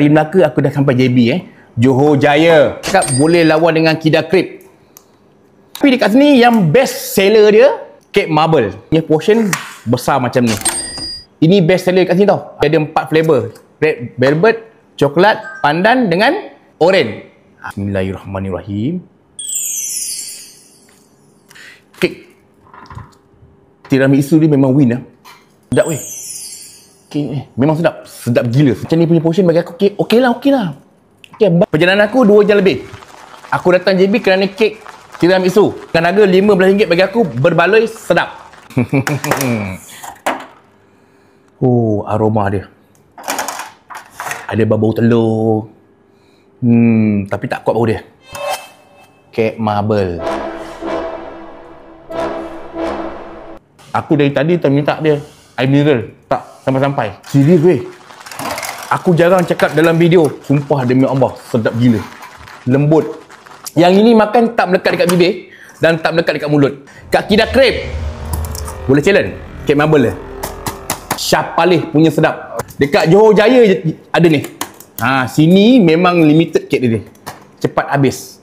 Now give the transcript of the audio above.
Dari Melaka aku dah sampai JB Johor Jaya. Cakap boleh lawan dengan Kedah Crepe. Tapi dekat sini yang best seller dia kek marble. Dia portion besar macam ni. Ini best seller kat sini tau. Dia ada 4 flavor. Red velvet, coklat, pandan dengan oren. Bismillahirrahmanirrahim. Kek tiramisu dia memang win lah. Sedap weh. Kek ni memang sedap. Sedap gila. Macam ni punya portion bagi aku kek okey lah. Okay. Perjalanan aku 2 jam lebih. Aku datang JB kerana kek tiramisu. Dengan harga RM15 bagi aku berbaloi sedap. Oh, aroma dia. Ada bau telur. Tapi tak kuat bau dia. Kek marble. Aku dari tadi terminta dia air mineral. Tak sampai-sampai. Serius weh. Aku jarang cakap dalam video. Sumpah demi Allah, sedap gila. Lembut. Yang ini makan tak melekat dekat bibir dan tak melekat dekat mulut. Kat Kedah Crepe boleh challenge. Kek marble dia. Syah Palih punya sedap. Dekat Johor Jaya ada ni. Sini memang limited kek dia. Cepat habis.